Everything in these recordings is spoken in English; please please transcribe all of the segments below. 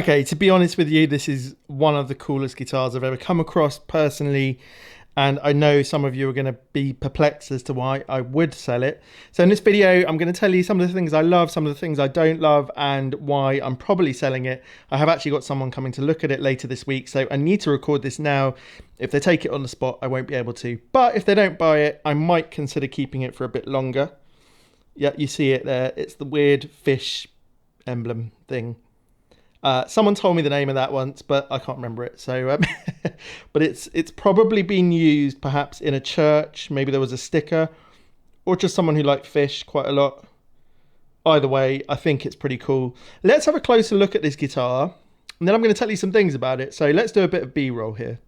Okay, to be honest with you, this is one of the coolest guitars I've ever come across personally. And I know some of you are going to be perplexed as to why I would sell it. So in this video, I'm going to tell you some of the things I love, some of the things I don't love, and why I'm probably selling it. I have actually got someone coming to look at it later this week, so I need to record this now. If they take it on the spot, I won't be able to. But if they don't buy it, I might consider keeping it for a bit longer. Yeah, you see it there. It's the weird fish emblem thing. Someone told me the name of that once, but I can't remember it. So, but it's probably been used perhaps in a church. Maybe there was a sticker, or just someone who liked fish quite a lot. Either way, I think it's pretty cool. Let's have a closer look at this guitar, and then I'm going to tell you some things about it. So let's do a bit of B-roll here.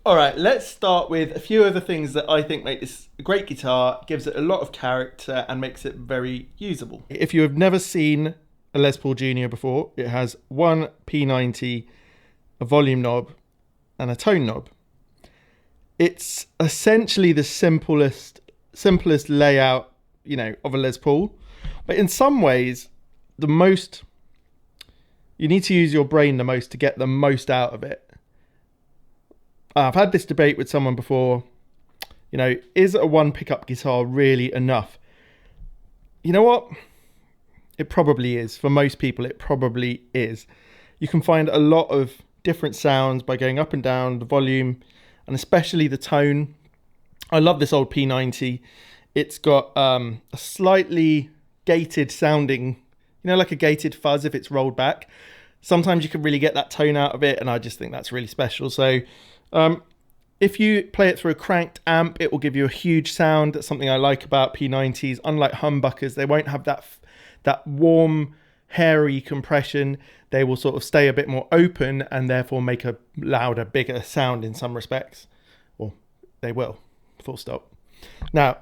All right, let's start with a few other things that I think make this a great guitar, gives it a lot of character and makes it very usable. If you have never seen a Les Paul Junior before, it has one P90, a volume knob and a tone knob. It's essentially the simplest layout, of a Les Paul, but in some ways, you need to use your brain the most to get the most out of it. I've had this debate with someone before, is a one pickup guitar really enough? You know what? It probably is. For most people, it probably is. You can find a lot of different sounds by going up and down the volume, and especially the tone. I love this old P90. It's got a slightly gated sounding, like a gated fuzz if it's rolled back. Sometimes you can really get that tone out of it, and I just think that's really special. So if you play it through a cranked amp, it will give you a huge sound. That's something I like about P90s. Unlike humbuckers, they won't have that warm, hairy compression. They will sort of stay a bit more open and therefore make a louder, bigger sound in some respects. Or they will, full stop. Now,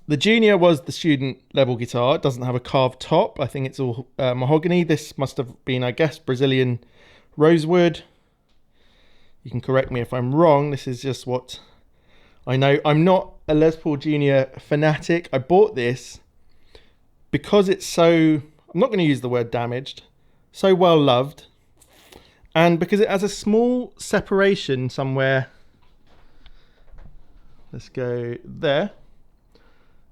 the Junior was the student level guitar. It doesn't have a carved top. I think it's all mahogany. This must have been, I guess, Brazilian rosewood. You can correct me if I'm wrong. This is just what I know. I'm not a Les Paul Junior fanatic. I bought this because it's so, I'm not going to use the word damaged, so well loved. And because it has a small separation somewhere. Let's go there.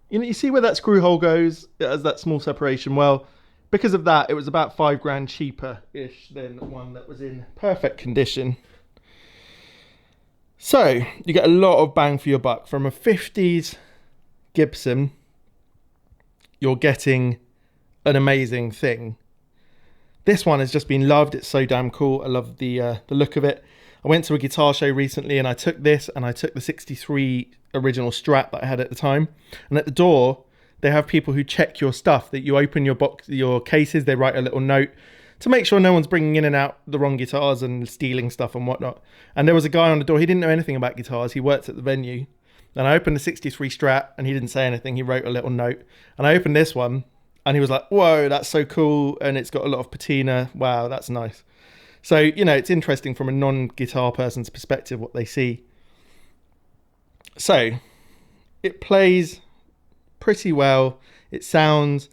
You see where that screw hole goes? It has that small separation. Well, because of that, it was about £5 cheaper-ish than one that was in perfect condition. So you get a lot of bang for your buck. From a 50s Gibson, you're getting an amazing thing. This one has just been loved. It's so damn cool. I love the look of it. I went to a guitar show recently and I took this and I took the 63 original Strat that I had at the time. And at the door, they have people who check your stuff, that you open your box, your cases, they write a little note to make sure no one's bringing in and out the wrong guitars and stealing stuff and whatnot. And there was a guy on the door, he didn't know anything about guitars, he worked at the venue. And I opened the 63 Strat and he didn't say anything, he wrote a little note. And I opened this one and he was like, whoa, that's so cool, and it's got a lot of patina, wow, that's nice. So, you know, it's interesting from a non-guitar person's perspective what they see. So, it plays pretty well. It sounds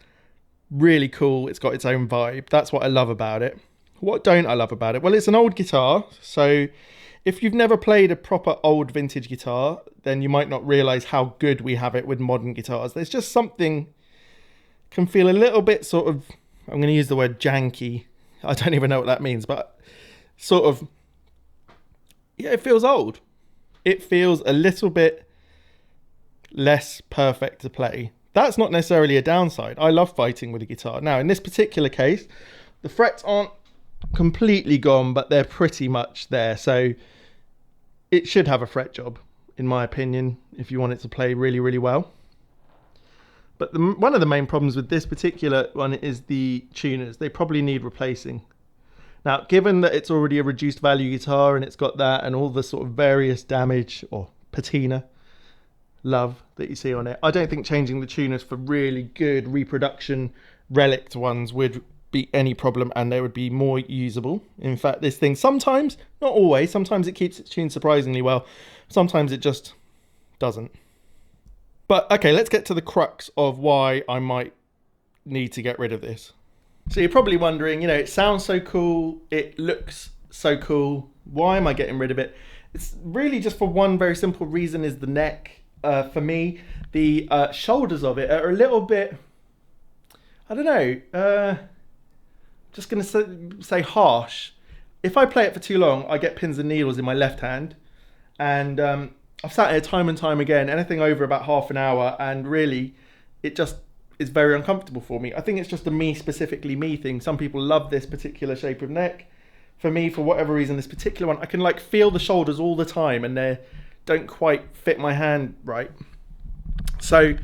really cool. It's got its own vibe. That's what I love about it. What don't I love about it? Well, it's an old guitar. So, if you've never played a proper old vintage guitar, then you might not realise how good we have it with modern guitars. There's just something can feel a little bit sort of, I'm going to use the word janky. I don't even know what that means, but sort of, yeah, it feels old. It feels a little bit less perfect to play. That's not necessarily a downside. I love fighting with a guitar. Now, in this particular case, the frets aren't completely gone, but they're pretty much there. So it should have a fret job, in my opinion, if you want it to play really, really well. But one of the main problems with this particular one is the tuners. They probably need replacing. Now, given that it's already a reduced value guitar and it's got that and all the sort of various damage or patina love that you see on it, I don't think changing the tuners for really good reproduction relict ones would be any problem, and they would be more usable. In fact, this thing sometimes, not always, sometimes it keeps its tune surprisingly well. Sometimes it just doesn't. But okay, let's get to the crux of why I might need to get rid of this. So you're probably wondering, you know, it sounds so cool, it looks so cool, why am I getting rid of it? It's really just for one very simple reason, is the neck. For me, the shoulders of it are a little bit, I don't know, just going to say harsh. If I play it for too long, I get pins and needles in my left hand, and I've sat here time and time again, anything over about half an hour, and really it just is very uncomfortable for me. I think it's just a specifically me thing. Some people love this particular shape of neck. For me, for whatever reason, this particular one, I can like feel the shoulders all the time, and they don't quite fit my hand right. So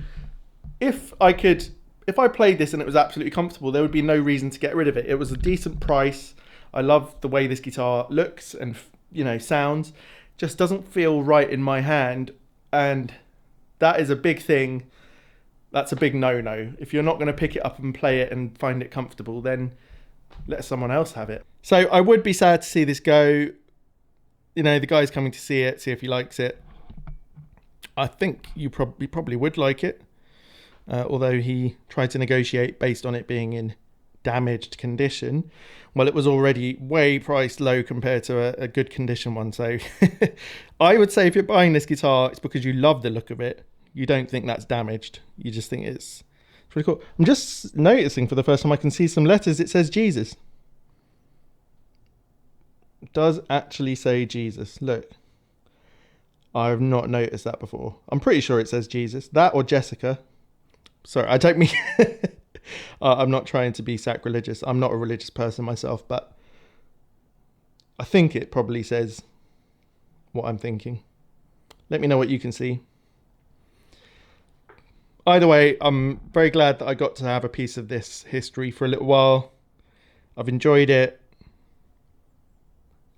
if I played this and it was absolutely comfortable, there would be no reason to get rid of it. It was a decent price. I love the way this guitar looks and, you know, sounds. Just doesn't feel right in my hand, and that is a big thing. That's a big no-no. If you're not going to pick it up and play it and find it comfortable, then let someone else have it. So I would be sad to see this go. You know, the guy's coming to see it, see if he likes it. I think you probably would like it, although he tried to negotiate based on it being in damaged condition. Well, it was already way priced low compared to a good condition one. So I would say if you're buying this guitar, it's because you love the look of it. You don't think that's damaged. You just think it's pretty cool. I'm just noticing for the first time I can see some letters. It says Jesus. It does actually say Jesus. Look. I've not noticed that before. I'm pretty sure it says Jesus. That or Jessica. Sorry, I don't mean... I'm not trying to be sacrilegious. I'm not a religious person myself, but I think it probably says what I'm thinking. Let me know what you can see. Either way, I'm very glad that I got to have a piece of this history for a little while. I've enjoyed it.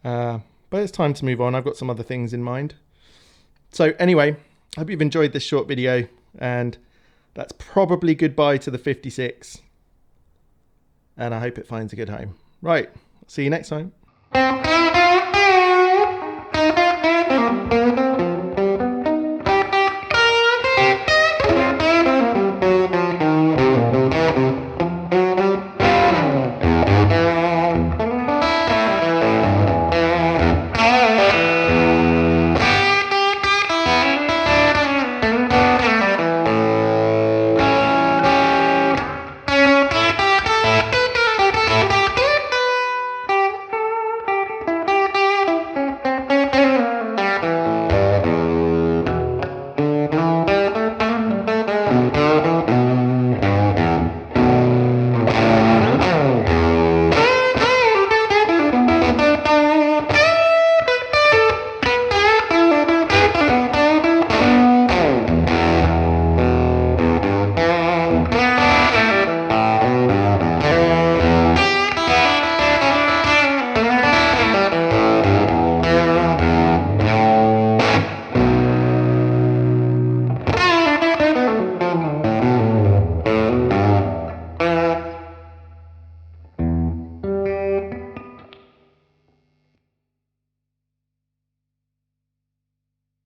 But it's time to move on. I've got some other things in mind. So anyway, I hope you've enjoyed this short video, and that's probably goodbye to the 56. And I hope it finds a good home. Right, see you next time.